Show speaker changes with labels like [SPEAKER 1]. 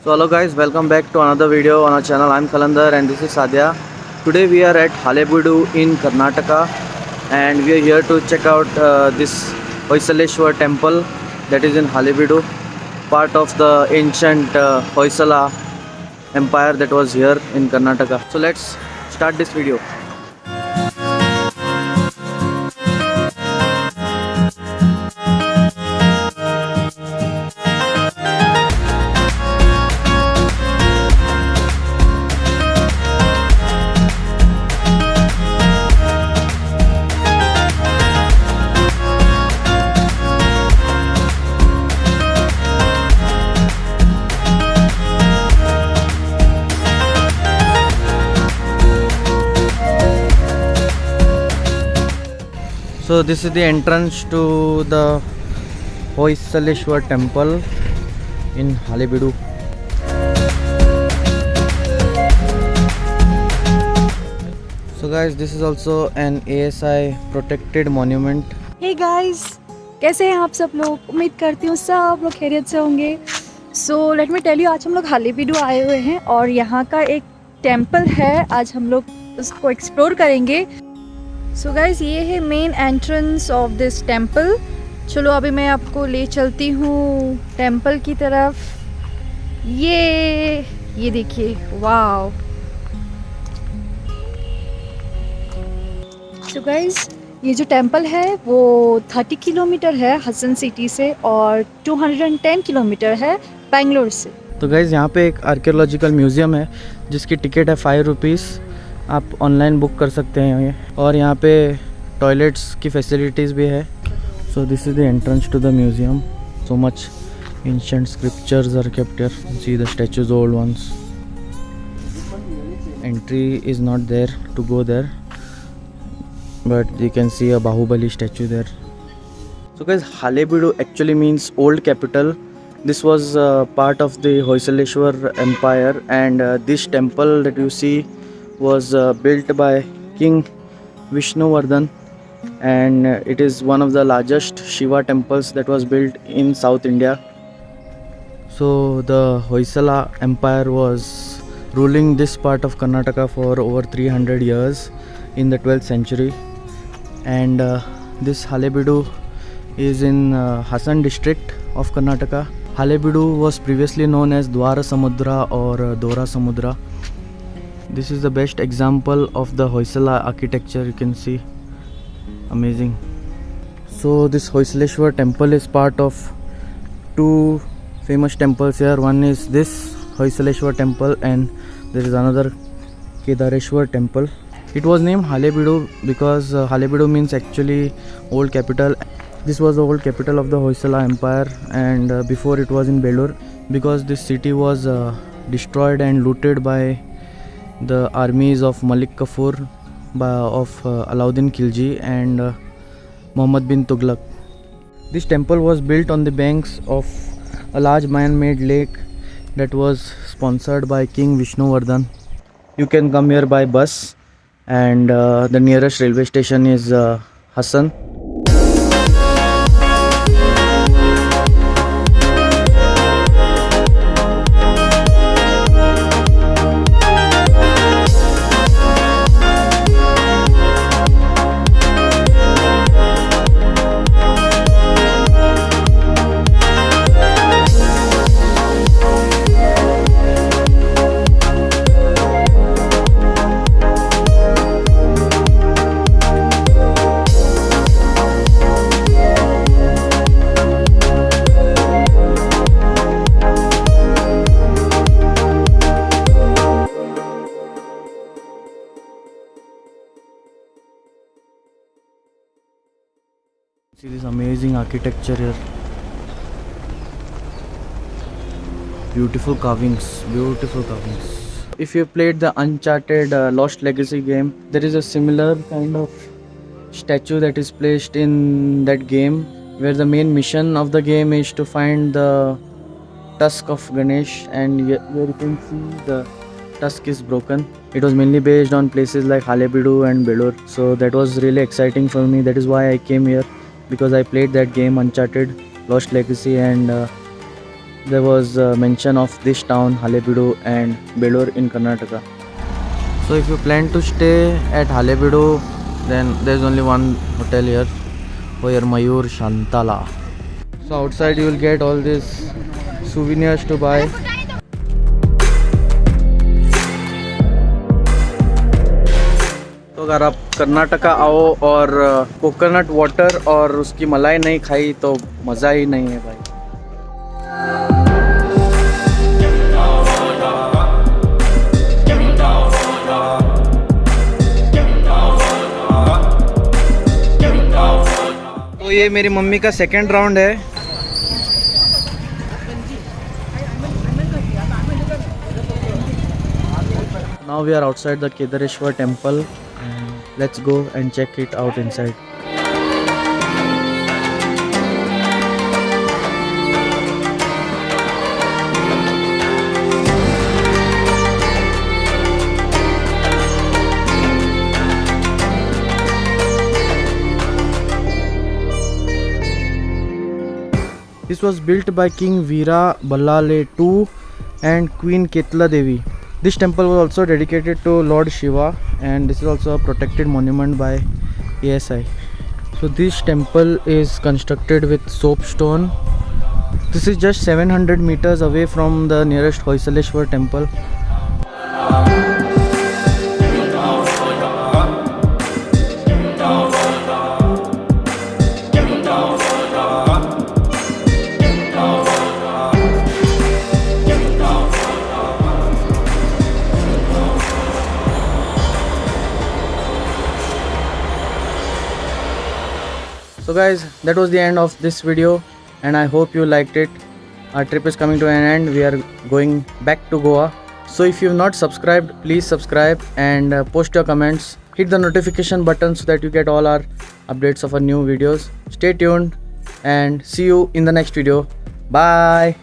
[SPEAKER 1] So hello guys, welcome back to another video on our channel. I'm Kalandar and this is Sadhya. Today we are at Halebeedu in Karnataka and we are here to check out this Hoysaleshwar temple that is in Halebeedu, part of the ancient Hoysala empire that was here in Karnataka. So let's start this video. So this is the entrance to the Hoysaleshwar temple in Halebeedu. So guys, this is also an ASI protected monument.
[SPEAKER 2] Hey guys, कैसे हैं आप सब लोग? उम्मीद करती हूँ सब लोग खैरियत से होंगे। So let me tell you, आज हम लोग हालेबीडू आए हुए हैं और यहाँ का एक टेम्पल है, आज हम लोग उसको एक्सप्लोर करेंगे। सो गाइस, ये है main entrance of this temple. चलो अभी मैं आपको ले चलती हूँ टेम्पल की तरफ। ये देखिए, वाव। सो गाइस, ये जो टेम्पल है वो 30 किलोमीटर है हसन सिटी से और 210 किलोमीटर है बेंगलोर से।
[SPEAKER 1] तो गाइज यहाँ पे एक आर्कियोलॉजिकल म्यूज़ियम है जिसकी टिकट है 5 रुपीज़। आप ऑनलाइन बुक कर सकते हैं ये, और यहाँ पे टॉयलेट्स की फैसिलिटीज़ भी है। So this is the entrance to the museum. So much ancient scriptures are kept here. See the statues, old ones. Entry is not there to go there, but you can see a Bahubali statue there. So guys, Halebeedu actually means old capital. This was part of the Hoysaleshwar empire, and this temple that you see was built by King Vishnuvardhan, and it is one of the largest Shiva temples that was built in South India. So the Hoysala empire was ruling this part of Karnataka for over 300 years in the 12th century, and this Halebeedu is in Hassan district of Karnataka. Halebeedu was previously known as Dwara Samudra or Dora Samudra. This is the best example of the Hoysala architecture. You can see, amazing. So this Hoysaleshwar temple is part of two famous temples here. One is this Hoysaleshwar temple and there is another Kedareshwar temple. It was named Halebeedu because Halebeedu means actually old capital. This was the old capital of the Hoysala empire, and before it was in Belur, because this city was destroyed and looted by the armies of Malik Kafur, of Alauddin Khilji and Muhammad bin Tughlaq. This temple was built on the banks of a large man-made lake that was sponsored by King Vishnuvardhan. You can come here by bus, and the nearest railway station is Hassan. See this amazing architecture here. Beautiful carvings, beautiful carvings. If you played the Uncharted Lost Legacy game, there is a similar kind of statue that is placed in that game, where the main mission of the game is to find the tusk of Ganesh, and here you can see the tusk is broken. It was mainly based on places like Halebeedu and Belur, so that was really exciting for me. That is why I came here, because I played that game Uncharted Lost Legacy, and there was a mention of this town Halebeedu and Belur in Karnataka. So if you plan to stay at Halebeedu, then there's only one hotel here, for Mayur Shantala. So outside you will get all these souvenirs to buy. तो अगर आप कर्नाटका आओ और coconut water और उसकी मलाई नहीं खाई तो मज़ा ही नहीं है भाई. तो ये मेरी मम्मी का सेकंड राउंड है. Now we are outside the Kedareshwar temple. Let's go and check it out inside. This was built by King Veera Ballale II and Queen Ketla Devi. This temple was also dedicated to Lord Shiva, and this is also a protected monument by ASI. So this temple is constructed with soapstone. This is just 700 meters away from the nearest Hoysaleshwar temple. So guys, that was the end of this video and I hope you liked it. Our trip is coming to an end. We are going back to Goa. So if you have not subscribed, please subscribe and post your comments. Hit the notification button so that you get all our updates of our new videos. Stay tuned and see you in the next video. Bye.